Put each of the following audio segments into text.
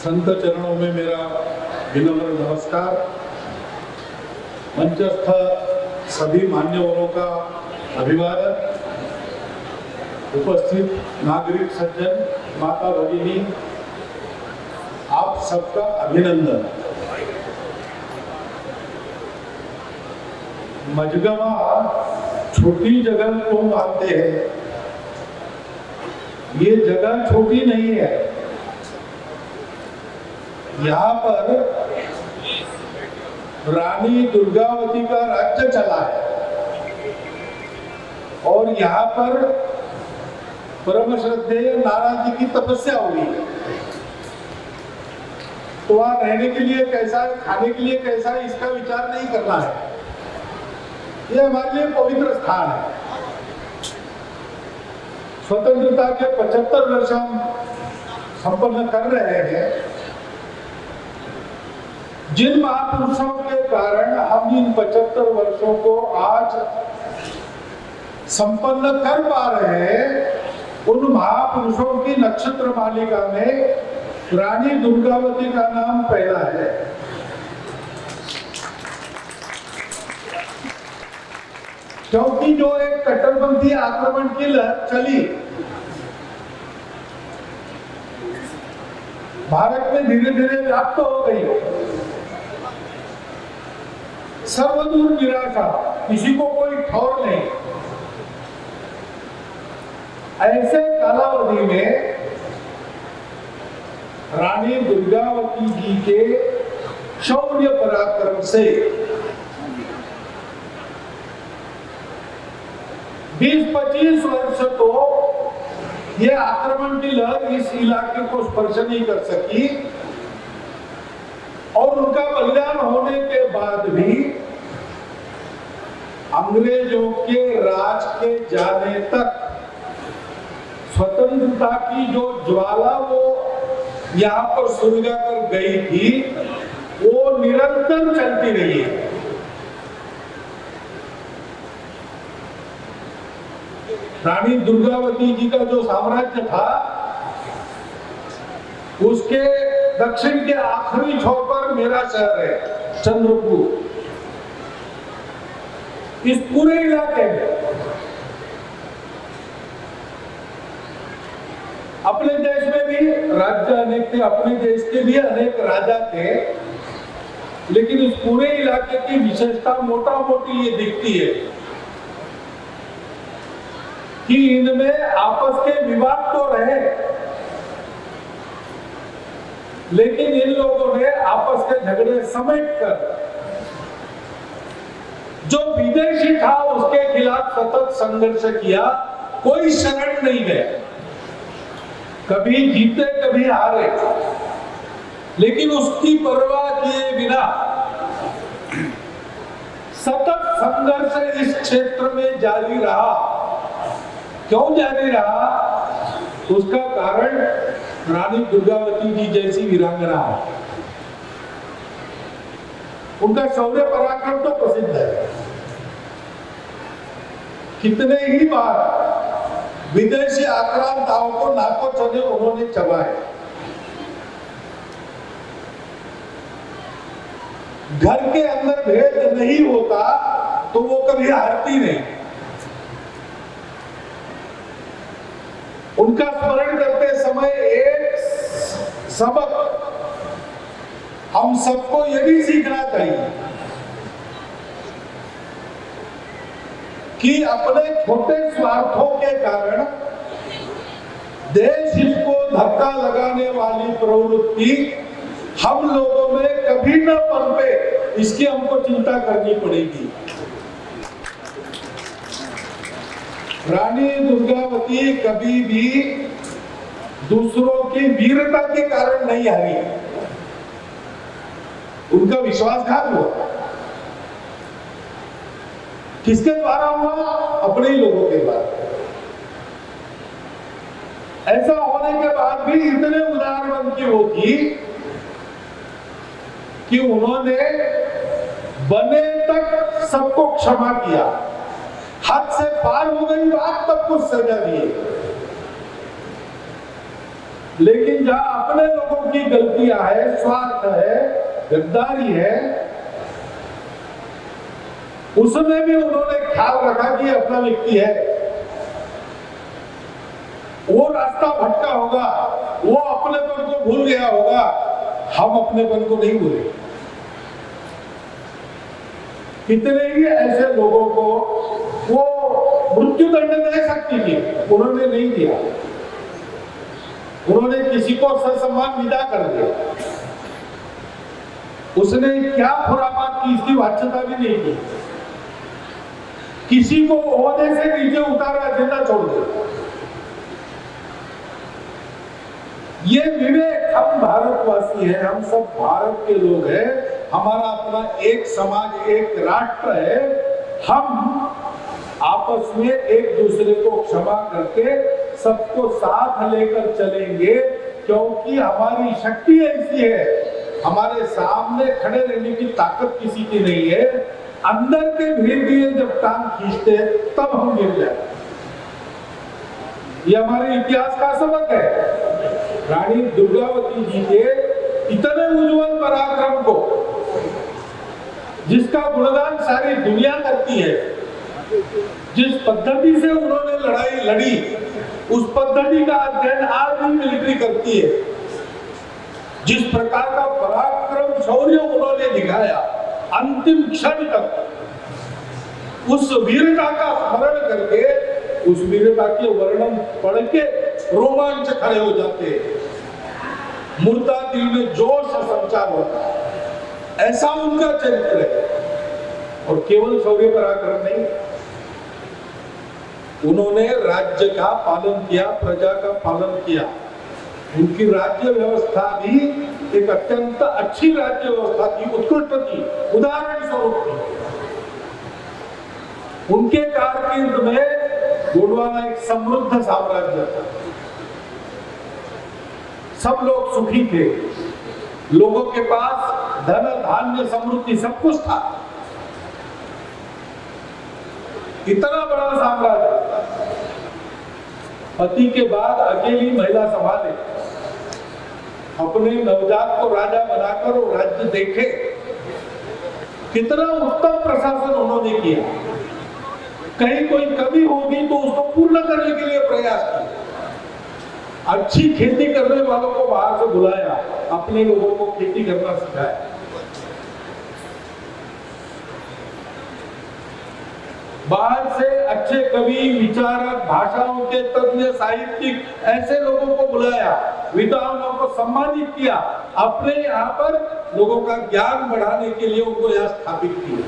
संत चरणों में मेरा विनम्र नमस्कार। मंचस्थ सभी मान्यवरों का अभिवादन। उपस्थित नागरिक सज्जन, माता भगिनी, आप सबका अभिनंदन। मजगवा छोटी जगह को मानते हैं, ये जगह छोटी नहीं है। यहाँ पर रानी दुर्गावती का राज्य चला है और यहाँ पर परम श्रद्धेय नारायण जी की तपस्या हुई है। तो वहां रहने के लिए कैसा है, खाने के लिए कैसा है, इसका विचार नहीं करना है। ये हमारे लिए पवित्र स्थान है। स्वतंत्रता के 75 वर्ष हम संपन्न कर रहे हैं। जिन महापुरुषों के कारण हम इन 75 वर्षों को आज संपन्न कर पा रहे हैं, उन महापुरुषों की नक्षत्र मालिका में रानी दुर्गावती का नाम पहला है। क्योंकि जो एक कट्टरपंथी आक्रमण की लहर चली भारत में धीरे धीरे व्याप्त हो गई, सर्वदूर निराशा, किसी को कोई ठौर नहीं। ऐसे कालावधि में रानी दुर्गावती जी के शौर्य पराक्रम से 20-25 वर्ष तो ये आक्रमण की लहर इस इलाके को स्पर्श नहीं कर सकी और उनका बलिदान होने के बाद भी अंग्रेजों के राज के जाने तक स्वतंत्रता की जो ज्वाला वो यहाँ पर सुलगा कर गई थी, वो निरंतर चलती रही है। रानी दुर्गावती जी का जो साम्राज्य था, उसके दक्षिण के आखिरी छोर पर मेरा शहर है चंद्रपुर। इस पूरे इलाके में अपने देश में भी राज्य अनेक थे, अपने देश के भी अनेक राजा थे, लेकिन इस पूरे इलाके की विशेषता मोटा मोटी ये दिखती है कि इनमें आपस के विवाद तो रहे, लेकिन इन लोगों ने आपस के झगड़े समेटकर जो विदेशी था उसके खिलाफ सतत संघर्ष किया। कोई शरण नहीं गया, कभी जीते कभी हारे, लेकिन उसकी परवाह किए बिना सतत संघर्ष इस क्षेत्र में जारी रहा। क्यों जारी रहा? उसका कारण रानी दुर्गावती जी जैसी वीरांगना है। उनका शौर्य पराक्रम तो प्रसिद्ध है। कितने ही बार विदेशी आक्रांताओं को नाको चने उन्होंने चबाए। घर के अंदर भेद नहीं होता तो वो कभी हारती नहीं। उनका स्मरण करते समय एक सबक हम सबको ये भी सीखना चाहिए कि अपने छोटे स्वार्थों के कारण देश हित को धक्का लगाने वाली प्रवृत्ति हम लोगों में कभी न पनपे, इसकी हमको चिंता करनी पड़ेगी। रानी दुर्गावती कभी भी दूसरों की वीरता के कारण नहीं हारी। उनका विश्वासघात हुआ। किसके द्वारा हुआ? अपने ही लोगों के द्वारा। ऐसा होने के बाद भी इतने उदार मन की वो थी कि उन्होंने बने तक सबको क्षमा किया। हद से पार हो गई बात तब कुछ सजा दिए। लेकिन जहां अपने लोगों की गलतियां है, स्वार्थ है, गद्दारी है, उसमें भी उन्होंने ख्याल रखा कि अपना व्यक्ति है, वो रास्ता भटका होगा, वो अपनेपन को भूल गया होगा, हम अपनेपन को नहीं भूले। कितने ही ऐसे लोगों को वो मृत्यु दंड दे सकती थी, उन्होंने नहीं दिया। उन्होंने किसी को ससम्मान विदा कर दिया। उसने क्या खुरापात की, इसकी वाच्यता भी नहीं की। किसी को ओहदे से नीचे उतारा, जिंदा छोड़ दिया। ये विवेक, हम भारतवासी हैं, हम सब भारत के लोग हैं, हमारा अपना एक समाज, एक राष्ट्र है। हम आपस में एक दूसरे को क्षमा करके सबको साथ लेकर चलेंगे, क्योंकि हमारी शक्ति ऐसी है, हमारे सामने खड़े रहने की ताकत किसी की नहीं है। अंदर के भीड़ दिए जब टांग खींचते तब हम गिर जाते। ये हमारे इतिहास का सबक है। रानी दुर्गावती जी के इतने उज्जवल पराक्रम को, जिसका गुणगान सारी दुनिया करती है, जिस पद्धति से उन्होंने लड़ाई लड़ी, उस पद्धति का अध्ययन आज भी मिलिट्री करती है। जिस प्रकार का पराक्रम, शौर्य उन्होंने दिखाया अंतिम क्षण तक, उस वीरता का स्मरण करके, उस वीरता के वर्णन पढ़ के रोमांच खड़े हो जाते, मुर्दा दिल में जोश संचार होता है। ऐसा उनका चरित्र है। और केवल शौर्य पराक्रम नहीं, उन्होंने राज्य का पालन किया, प्रजा का पालन किया। उनकी राज्य व्यवस्था भी एक अत्यंत अच्छी राज्य व्यवस्था थी, उत्कृष्ट थी, उदाहरण स्वरूप थी। उनके कारकिर्द में गोंडवाना एक समृद्ध साम्राज्य था। सब लोग सुखी थे, लोगों के पास धन, धान्य, समृद्धि सब कुछ था। इतना बड़ा साम्राज्य, पति के बाद अकेली महिला संभाले, अपने नवजात को राजा बनाकर वो राज्य देखे। कितना उत्तम प्रशासन उन्होंने किया। कहीं कोई कमी होगी तो उसको पूर्ण करने के लिए प्रयास किया। अच्छी खेती करने वालों को बाहर से बुलाया, अपने लोगों को खेती करना सिखाया। बाहर से अच्छे कवि, विचारक, भाषाओं के तज्ञ, साहित्यिक ऐसे लोगों को बुलाया, विद्वानों को सम्मानित किया, अपने यहाँ पर लोगों का ज्ञान बढ़ाने के लिए उनको यहाँ स्थापित किया।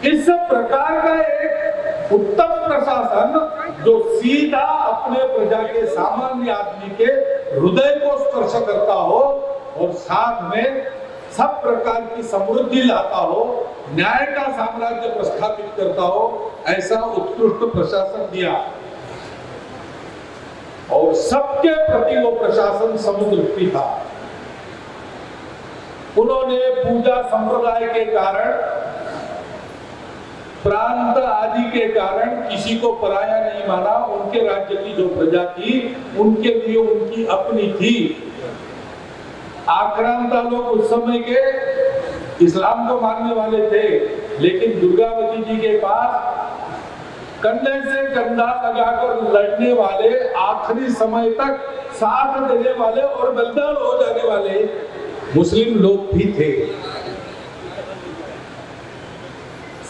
इस प्रकार का एक उत्तम प्रशासन जो सीधा अपने प्रजा के, सामान्य आदमी के हृदय को स्पर्श करता हो और साथ में सब प्रकार की समृद्धि लाता हो, न्याय का साम्राज्य प्रस्थापित करता हो, ऐसा उत्कृष्ट प्रशासन दिया। और सबके प्रति वो प्रशासन समुद्रदृष्टि था। उन्होंने पूजा संप्रदाय के कारण, प्रांत आदि के कारण किसी को पराया नहीं माना। उनके राज्य की जो प्रजा थी, उनके लिए उनकी अपनी थी। आक्रांता लोग उस समय के इस्लाम को मानने वाले थे, लेकिन दुर्गावती जी के पास कंधे से कंधा लगाकर लड़ने वाले, आखिरी समय तक साथ देने वाले और बलिदान हो जाने वाले मुस्लिम लोग भी थे।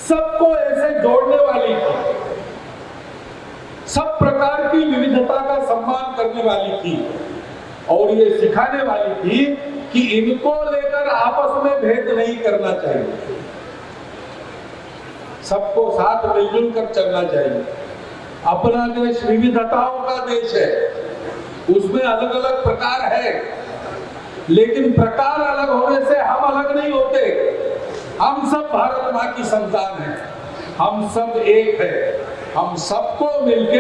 सबको ऐसे जोड़ने वाली थी, सब प्रकार की विविधता का सम्मान करने वाली थी और ये सिखाने वाली थी कि इनको लेकर आपस में भेद नहीं करना चाहिए, सबको साथ मिलजुल कर चलना चाहिए। अपना देश विविधताओं का देश है, उसमें अलग अलग प्रकार है, लेकिन प्रकार अलग होने से हम अलग नहीं होते। हम सब भारत माँ की संतान हैं, हम सब एक है। हम सबको मिलके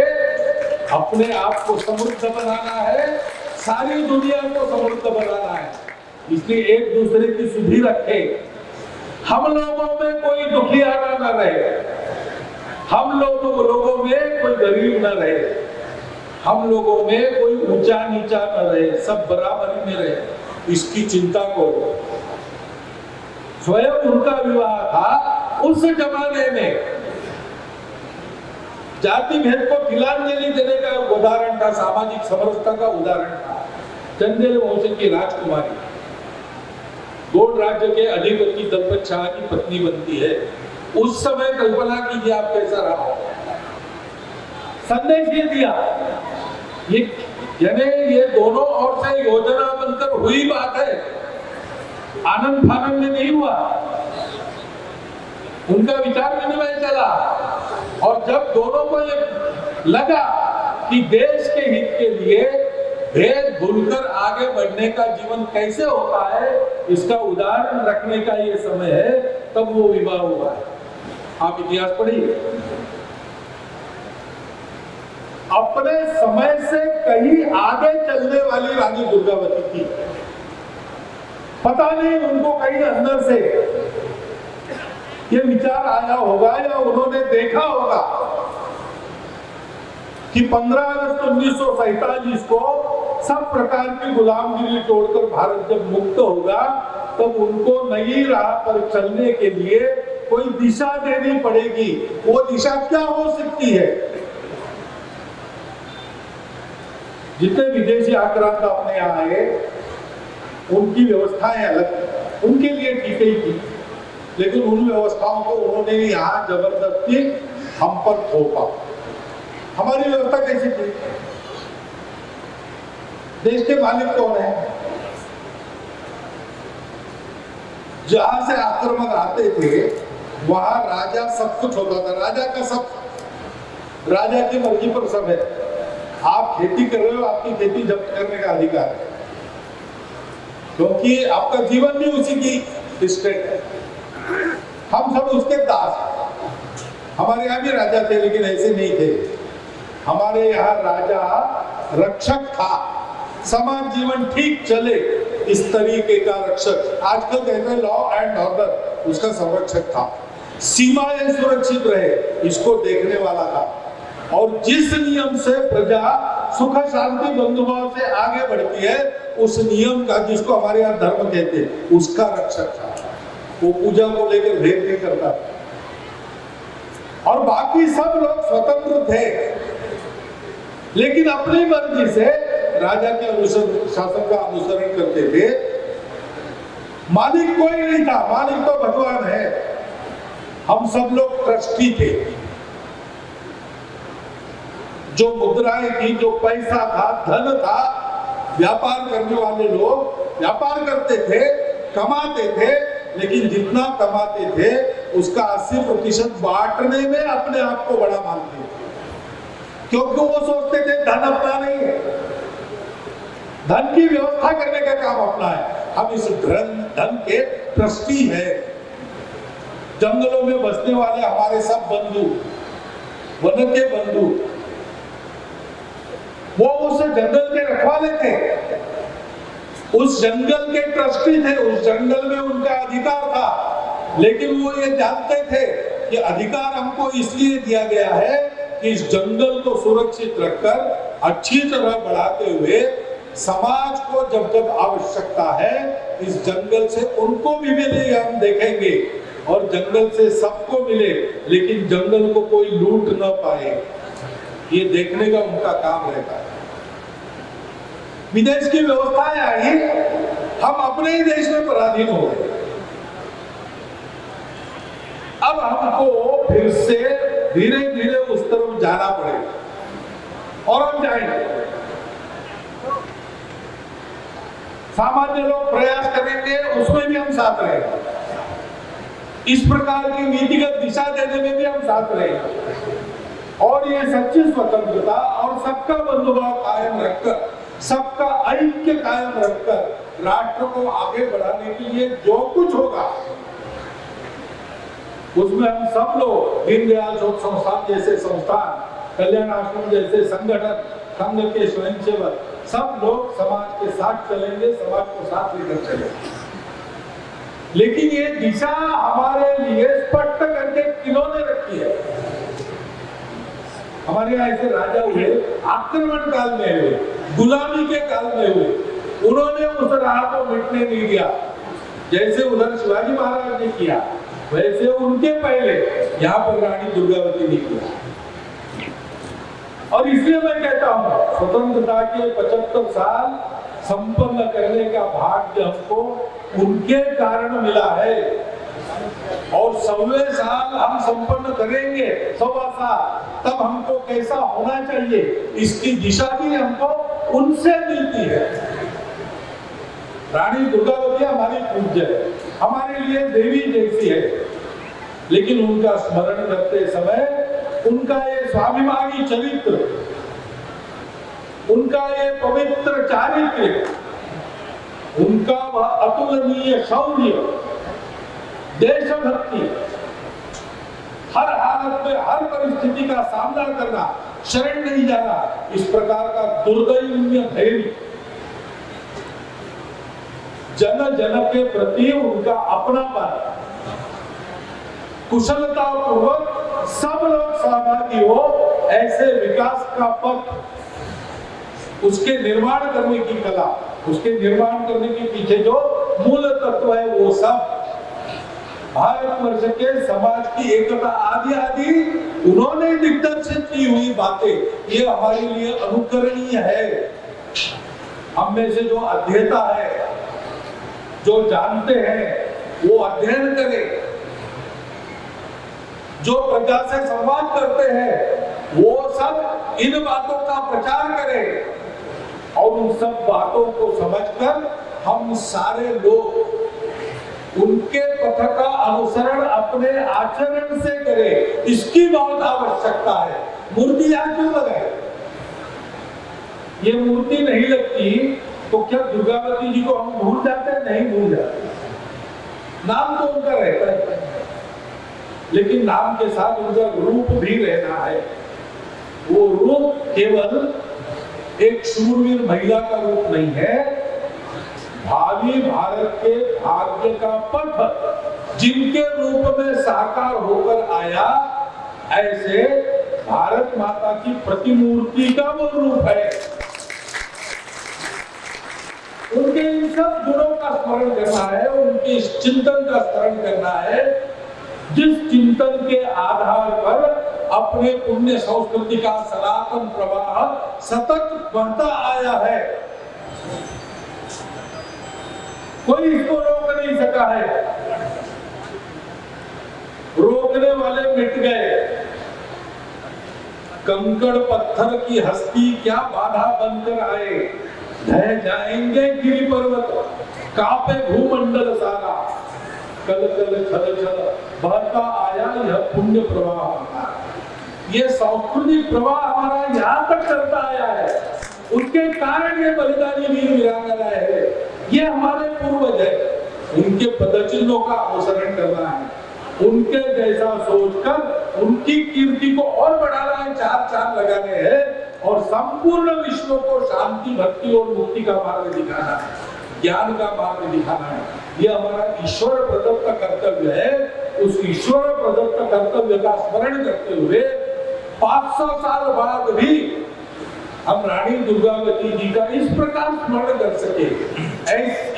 अपने आप को समृद्ध बनाना है, सारी दुनिया को समृद्ध बनाना है। इसलिए एक दूसरे की सुधि रखे। हम लोगों में कोई दुखियारा न रहे, हम लोगों में कोई गरीब न रहे, हम लोगों में कोई ऊंचा नीचा न रहे, सब बराबरी में रहे, इसकी चिंता करो। स्वयं उनका विवाह था, उस जमाने में जाति भेद को तिलांजलि देने का उदाहरण था, सामाजिक समरसता का उदाहरण था। चंदेल वंश की राजकुमारी गोंड राज्य के अधिपति दलपत शाह की पत्नी बनती है। उस समय कल्पना कीजिए आप कैसा रहा हो। संदेश ये दिया, ये दोनों ओर से योजना बनकर हुई बात है, आनंद फानंद में नहीं हुआ। उनका विचार विनिमय चला और जब दोनों को ये लगा कि देश के हित के लिए भेद भूलकर आगे बढ़ने का जीवन कैसे होता है, इसका उदाहरण रखने का ये समय है, तब वो विवाह हुआ है। आप इतिहास पढ़िए। अपने समय से कहीं आगे चलने वाली रानी दुर्गावती थी। पता नहीं उनको कहीं अंदर से ये विचार आया होगा या उन्होंने देखा होगा कि 15 अगस्त 1947 को सब प्रकार की गुलामगिरी तोड़कर भारत जब मुक्त होगा, तब उनको नई राह पर चलने के लिए कोई दिशा देनी पड़ेगी। वो दिशा क्या हो सकती है? जितने विदेशी आक्रांत अपने यहाँ आए, उनकी व्यवस्थाएं अलग, उनके लिए ठीक ही थी, लेकिन उन व्यवस्थाओं को उन्होंने यहाँ जबरदस्ती हम पर थोपा। हमारी व्यवस्था कैसी थी? देश के मालिक कौन है? जहां से आक्रमण आते थे वहां राजा सब कुछ होता था। राजा का सब, राजा की मर्जी पर सब है। आप खेती कर रहे हो, आपकी खेती जब्त करने का अधिकार है, क्योंकि आपका जीवन भी उसी की स्टेट है। हम सब उसके दास हैं। हमारे यहाँ भी राजा थे, लेकिन ऐसे नहीं थे। हमारे यहाँ राजा रक्षक था, समाज जीवन ठीक चले इस तरीके का रक्षक। आजकल कहते हैं लॉ एंड ऑर्डर, उसका संरक्षक था। सीमाएं सुरक्षित रहे, इसको देखने वाला था। और जिस नियम से प्रजा सुख शांति बंधुभाव से आगे बढ़ती है, उस नियम का, जिसको हमारे यहाँ धर्म कहते हैं, उसका रक्षक था। वो पूजा को लेकर भेद नहीं करता और बाकी सब लोग स्वतंत्र थे, लेकिन अपनी मर्जी से राजा के शासन का अनुसरण करते थे। मालिक कोई नहीं था, मालिक तो भगवान है। हम सब लोग ट्रस्टी थे। जो मुद्राएं थी, जो पैसा था, धन था, व्यापार करने वाले लोग व्यापार करते थे, कमाते थे, लेकिन जितना कमाते थे उसका 80% बांटने में अपने आप को बड़ा मानते थे, क्योंकि वो सोचते थे धन अपना नहीं है, धन की व्यवस्था करने का काम अपना है। हम इस धन के ट्रस्टी हैं। जंगलों में बसने वाले हमारे सब बंधु, वन के बंधु, वो उस जंगल के रखवाले थे, उस जंगल के ट्रस्टी थे, उस जंगल में उनका अधिकार था। लेकिन वो ये जानते थे कि अधिकार हमको इसलिए दिया गया है कि इस जंगल को सुरक्षित रखकर अच्छी तरह बढ़ाते हुए समाज को जब जब आवश्यकता है, इस जंगल से उनको भी मिले हम देखेंगे और जंगल से सबको मिले, लेकिन जंगल को कोई लूट ना पाए, ये देखने का उनका काम रहता है। विदेश की व्यवस्थाएं आई, हम अपने ही देश में पराधीन हो गए। अब हमको फिर से धीरे धीरे उस तरफ जाना पड़ेगा और हम जाएंगे। सामान्य लोग प्रयास करेंगे, उसमें भी हम साथ रहेंगे। इस प्रकार की नीतिगत दिशा देने में भी हम साथ रहेंगे और ये सच्ची स्वतंत्रता और सबका बंधुभाव कायम रखकर, सबका ऐक्य कायम रखकर राष्ट्र को आगे बढ़ाने के लिए जो कुछ होगा, उसमें हम सब लोग, दीनदयाल शोध संस्थान जैसे संस्थान, कल्याण आश्रम जैसे संगठन, संघ के स्वयंसेवक, सब लोग समाज के साथ चलेंगे, समाज को साथ लेकर चलेंगे। लेकिन ये दिशा हमारे लिए स्पष्ट करके किन्होंने रखी है? हमारे यहाँ ऐसे राजा हुए, आक्रमण काल में हुए, गुलामी के काल में हुए, उन्होंने उस राह को मिटने नहीं दिया। जैसे उधर शिवाजी महाराज ने किया, वैसे उनके पहले यहाँ पर रानी दुर्गावती ने किया। और इसलिए मैं कहता हूँ, स्वतंत्रता के 75 साल संपन्न करने का भाग्य हमको उनके कारण मिला है। और 100वें साल हम संपन्न करेंगे, 100वां साल, तब हमको कैसा होना चाहिए इसकी दिशा भी हमको उनसे मिलती है। रानी दुर्गावती हमारी पूज्य है, हमारे लिए देवी जैसी है, लेकिन उनका स्मरण करते समय उनका ये स्वाभिमानी चरित्र, उनका ये पवित्र चारित्र्य, उनका वह अतुलनीय शौर्य, देशभक्ति, हर हालत में हर परिस्थिति का सामना करना, शरण नहीं जाना, इस प्रकार का दुर्दयनीय धैर्य, जन जन के प्रति उनका अपनापन, कुशलता पूर्वक सब लोग सहभागी हो, ऐसे विकास का पथ, उसके निर्माण करने की कला, उसके निर्माण करने के पीछे जो मूल तत्व है, वो सब भारतवर्ष के समाज की एकता आदि आदि उन्होंने दिग्दर्शित की हुई बातें, ये हमारे लिए अनुकरणीय है। हम में से जो अध्येता है, जो जानते हैं, वो अध्ययन करें, जो प्रजा से संवाद करते हैं, वो सब इन बातों का प्रचार करें और उन सब बातों को समझकर हम सारे लोग उनके पथ का अनुसरण अपने आचरण से करें, इसकी बहुत आवश्यकता है। मूर्ति यहाँ क्यों लगाए? ये मूर्ति नहीं लगती तो क्या दुर्गावती जी को हम भूल जाते हैं? नहीं भूल जाते, नाम तो उनका रहता है, लेकिन नाम के साथ उनका रूप भी रहना है। वो रूप केवल एक शूरवीर महिला का रूप नहीं है, भावी भारत के भाग्य का पथ जिनके रूप में साकार होकर आया, ऐसे भारत माता की प्रतिमूर्ति का वो रूप है। उनके इन सब गुणों का स्मरण करना है, उनके इस चिंतन का स्मरण करना है, जिस चिंतन के आधार पर अपने पुण्य संस्कृति का सनातन प्रवाह सतत बढ़ता आया है। कोई इसको रोक नहीं सका है, रोकने वाले मिट गए। कंकड़ पत्थर की हस्ती क्या बाधा बनकर आए, ढह जाएंगे गिरि पर्वत, कांपे भूमंडल सारा, कल कल छल छल बहता आया यह पुण्य प्रवाह। ये सांस्कृतिक प्रवाह हमारा यहाँ तक चलता आया है, उसके कारण ये बलिदानी वीर वीरांगना है, ये हमारे पूर्वज है। उनके पदचिन्हों का अनुसरण करना है, उनके जैसा सोचकर उनकी कीर्ति को और बढ़ाना है, चार चांद लगाने हैं और संपूर्ण विश्व को शांति, भक्ति और मुक्ति का मार्ग दिखाना है, ज्ञान का मार्ग दिखाना है। ये हमारा ईश्वर प्रदत्त कर्तव्य है। उस ईश्वर प्रदत्त कर्तव्य का स्मरण करते हुए 500 साल बाद भी हम रानी दुर्गावती जी का इस प्रकार स्मरण कर सके,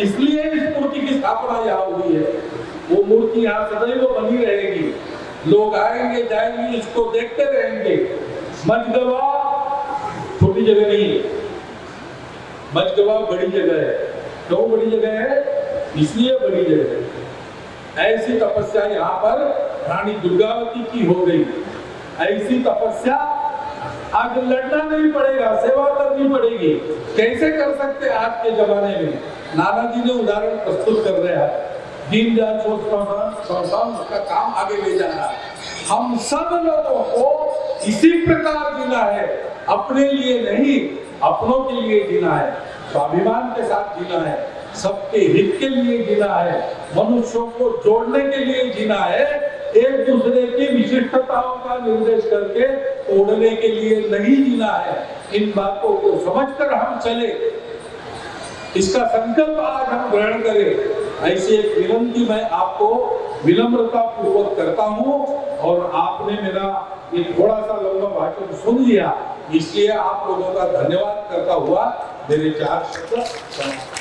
इसलिए इस मूर्ति की स्थापना यहाँ हुई है। वो मूर्ति यहाँ सदैव बनी रहेगी, लोग आएंगे जाएंगे, इसको देखते रहेंगे। मजगवा छोटी जगह नहीं है, मजगवा बड़ी जगह है। क्यों बड़ी जगह है? इसलिए बड़ी जगह है। ऐसी तपस्या यहाँ पर रानी दुर्गावती की हो गई। ऐसी तपस्या आज लड़ना नहीं पड़ेगा, सेवा करनी पड़ेगी। कैसे कर सकते आज के जमाने में? नानाजी ने उदाहरण प्रस्तुत कर रहे हैं, दीनदयाल संस्थान उसका काम आगे ले जाना है। हम सब लोगों को इसी प्रकार जीना है, अपने लिए नहीं, अपनों के लिए जीना है, स्वाभिमान के साथ जीना है, सबके हित के लिए जीना है, मनुष्यों को जोड़ने के लिए जीना है, एक दूसरे की विशिष्टताओं का निर्देश करके तोड़ने के लिए नहीं जीना है। इन बातों को समझकर हम चले, इसका संकल्प आज हम ग्रहण करें। ऐसी एक विनती मैं आपको विनम्रता पूर्वक करता हूं और आपने मेरा ये थोड़ा सा लंबा भाषण सुन लिया, इसलिए आप लोगों का धन्यवाद करता हुआ मेरे 4 शब्द समाप्त।